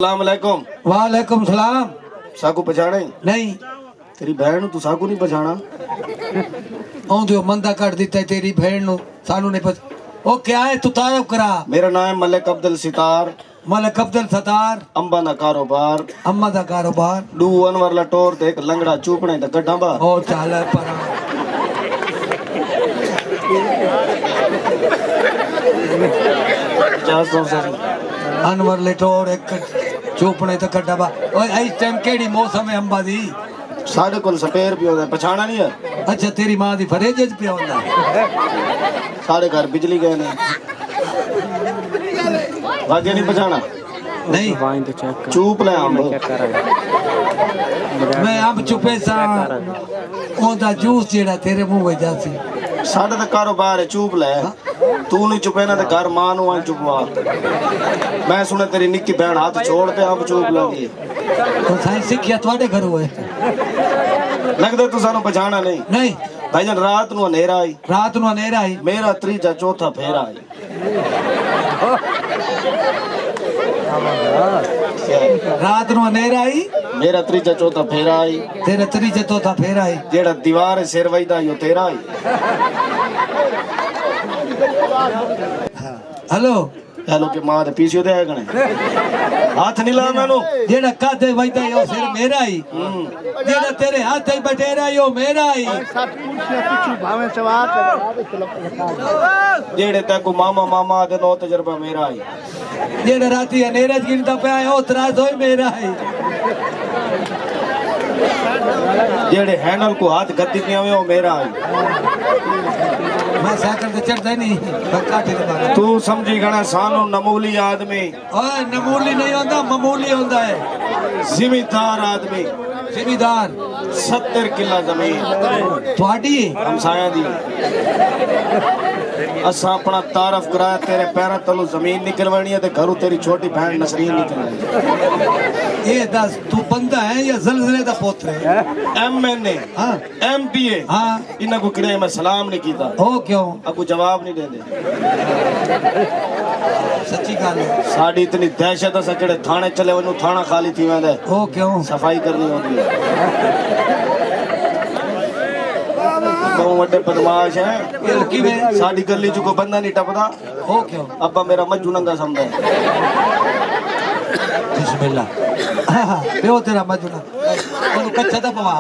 अस्सलामुअलैकुम। वालेकुम सलाम। साकू पछाणे नहीं तेरी बहन तू साकू नहीं पछाणा? आउंदे मंदा कर दिता तेरी बहन नु सानू नहीं पता। ओ क्या है तू तारफ करा। मेरा नाम है मलिक अब्दुल सितार। मलिक अब्दुल सतार। अंबा दा कारोबार अम्मा दा कारोबार। डू अनवर लटोर ते एक लंगड़ा चूपने ते गड्ढा बा। ओ चाल पर अनवर लेटोर एक चूपने ते गड्ढा बा। ओए इस टाइम केड़ी मौसम है अंबा दी? साढ़े कोल स्पेयर पियो दा पछाणा नहीं है। अच्छा तेरी मां दी फरेज च पिया होंदा। साढ़े घर बिजली गए ने वाजे नहीं पछाणा। नहीं चूप ले अंब मैं अंब चुपे सा ओंदा जूस जेड़ा तेरे मुंह में जासी। साढ़े दा कारोबार है चूप ले। तू नहीं चुपे ना ते घर मां नु आ चुपवा। मैं सुने तेरी निक्की बहन हाथ छोड़ ते अंब चूप लगी। तो साइंस सीखिया ਤੁਹਾਡੇ ਘਰ ਹੋਏ। लगदे तू सानू पछाणा नहीं। नहीं भाईजान रात नु अंधेरा आई। रात नु अंधेरा आई। मेरा त्रीजा चौथा फेरा आई। रात नु अंधेरा आई। मेरा त्रीजा चौथा फेरा आई। तेरे त्रीजे चौथा फेर आई। जेड़ा दीवार सिर वजदा यो तेरा आई। हेलो हेलो के मां दे पीछे दे आगणे हाथ नहीं ला मैनू। जेड़ा कादे वजदा यो सिर मेरा आई। जेड़ा तेरे हाथ ही बटेरा यो मेरा आई। जेड़े ते को मामा मामा दे नो तजर्बा मेरा आई। जेड़ा राती अंधेरे च गिनदा पे ओ तराज होई मेरा आई। जेड़े हैंडल को हाथ गद्दी पिया वो मेरा आई। मैं साइकिल पे चढ़दा नहीं काटे दे बारे। तू समझी गणा सानू नमूली आदमी। ओए नमूली नहीं होंदा मामूली होंदा है। जिम्मेदार आदमी जिम्मेदार 70 किला जमीन ਤੁਹਾਡੀ हमसाया दी। असा अपना तारफ कराया तेरे पैरों तलू जमीन निकलवानी है ते घरों तेरी छोटी बहन नसरीन निकलवानी। ये दस तू बंदा है या जलजले दा पुत्र है? MNA हां MPA हां इन्हां को किड़े मैं सलाम नहीं कीता। ओ क्यों? अगू जवाब नहीं देंदे। सच्ची गल है। साड़ी इतनी दहशत है सकेड़े थाने चले वनु थाना खाली थी वेंदे। ओ क्यों? सफाई करनी होती है। बहुत बड़े बदमाश है। लड़की में साड़ी गली च कोई बंदा नहीं टपदा। ओ क्यों? अब्बा मेरा मज्जू नंगा समझे। बिस्मिल्लाह हां प्यो तेरा मजूना ओनु कच्चा दा पवा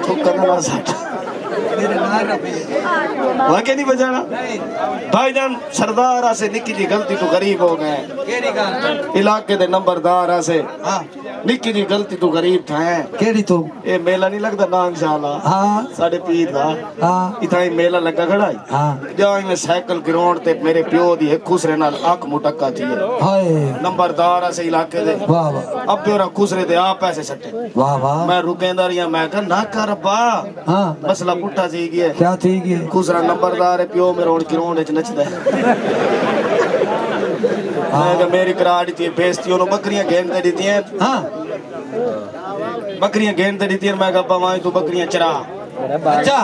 ठोकर ना साठ मेरे नार रबे वाके नहीं बजाना। भाईजान सरदार से निक्की जी गलती तो गरीब हो गए। केड़ी गल? इलाके दे नंबरदार से हां निक्की जी गलती तो गरीब थे। केड़ी तू? ये मेला नहीं लगता नांगशाला हां साढ़े पीर दा। हां इतना ही मेला लगा खड़ा है। हां जाई में साइकिल ग्राउंड ते मेरे प्यो दी एक खुसरे नाल आंख मुटक्का थी है। हाय नंबरदार से इलाके दे वाह वाह अब प्योरा खुसरे ते आप पैसे सट्टे। वाह वाह मैं रुकेंदा रिया मैं कहा ना कर अब्बा हां मसला पुट्ठा सी गया। क्या थी गई? खुसरा नंबरदार है प्यो मेरे ग्राउंड विच नचदा है। मैं कहा मेरी कराड़ी थी बेइज्जती ओनु बकरियां घेन ते दीती हैं। हां बकरियां घेन ते दीती हैं। मैं कहा अब्बा मां तू बकरियां चरा। अच्छा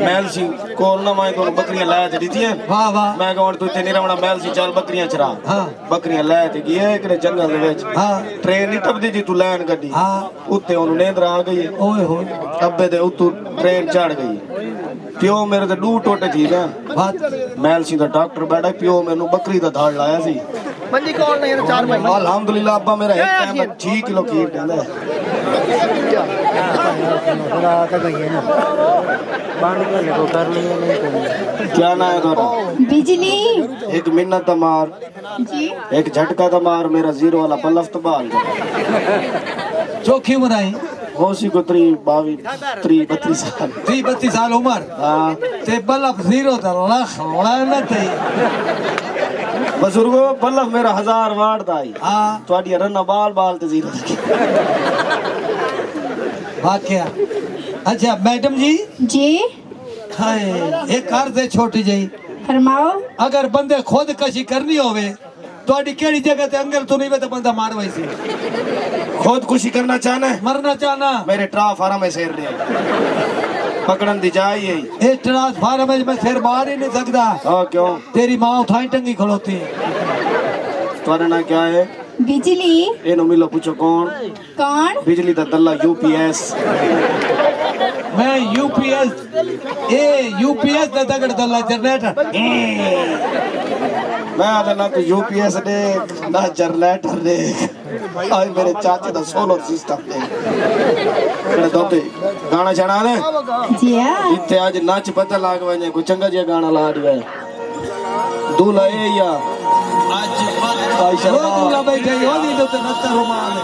मैल सी कोल ना मां तू बकरियां लाए ते दीती हैं। वाह वाह मैं कहा तू इत्थे नहीं रहना मैल सी चल बकरियां चरा। हां बकरियां लाए ते गए एक जंगल दे विच। हां ट्रेन नहीं टपदी जी तू लैन गड्डी हां उत्ते ओनु नींदर आ गई। ओए होए अब्बे दे उतू ट्रेन चढ़ गई। प्यो मेरे ते डू टोटे थी गए। बात मैल सी दा डॉक्टर बैठा प्यो मेनू बकरी दा धाड़ लाया सी। मंजी कौन नहीं है चार भाई। अल्हम्दुलिल्लाह अब्बा मेरा एक टाइम दा 6 किलो खीर देंदा है। क्या ना है तोरा? बिजली एक मिन्नत दा मार जी एक झटका दा मार मेरा जीरो वाला बल्लफ तो बाल चौखी बनाई होशी को 32 साल 32 साल उम्र हाँ ते बल्लभ जीरो दा लख ना थे। बुजुर्गो बल्लफ मेरा 1000 वाट दा आई। हां ਤੁਹਾਡੀ ਰੰਨਾ ਬਾਲ ਬਾਲ ਤੇ ਜ਼ੀਰੋ ਲੱਗੀ। वाकया अच्छा मैडम जी जी हाय एक अर्ज है छोटी जी। फरमाओ। अगर बंदे खुद कशी करनी होवे ਤੁਹਾਡੀ ਕਿਹੜੀ ਜਗ੍ਹਾ ਤੇ ਅੰਗਲ ਤੋਂ ਨਹੀਂ ਵੇ ਤਾਂ ਬੰਦਾ ਮਾਰ ਵਈ ਸੀ। खुदकुशी करना चाहना है मरना चाहना मेरे ट्रा फार्म में शेर रहे पकड़न दी जाए इस ट्रांसफार्मर में मैं सिर मार ही नहीं सकता। हाँ क्यों? तेरी माँ उठाई टंगी खड़ोती है। तुम्हारा ना क्या है? बिजली ਇਹਨੂੰ ਮਿਲੋ ਪੁੱਛੋ ਕੌਣ कौन ਬਿਜਲੀ ਦਾ ਦੱਲਾ यूपीएस मैं यूपीएस यूपीएस ਦਾ ਤਗੜ ਦੱਲਾ ਜਨਰੇਟਰ ਮੈਂ ਆਦਾ ਨਾ ਤੂੰ यूपीएस ਦੇ ਨਾ ਜਨਰੇਟਰ ਦੇ ਆਏ ਮੇਰੇ ਚਾਚੇ ਦਾ ਸੋਲਰ ਸਿਸਟਮ ਦੇ ਕਿਹੜਾ ਦੋਤੇ ਗਾਣਾ ਛਾਣਾ ਦੇ जी हाँ ਇੱਥੇ ਅੱਜ ਨੱਚ ਪਤਾ ਲੱਗ ਵਣੇ ਕੋਈ ਚੰਗਾ ਜਿਹਾ ਗਾਣਾ ਲਾ ਦਿਆ दूल्हा ये या आज ਉਹ ਤੂੰ ਲਾ ਬੈਠੇ ਉਹਦੀ ਤੇ ਨੱਤ ਰੁਮਾਲ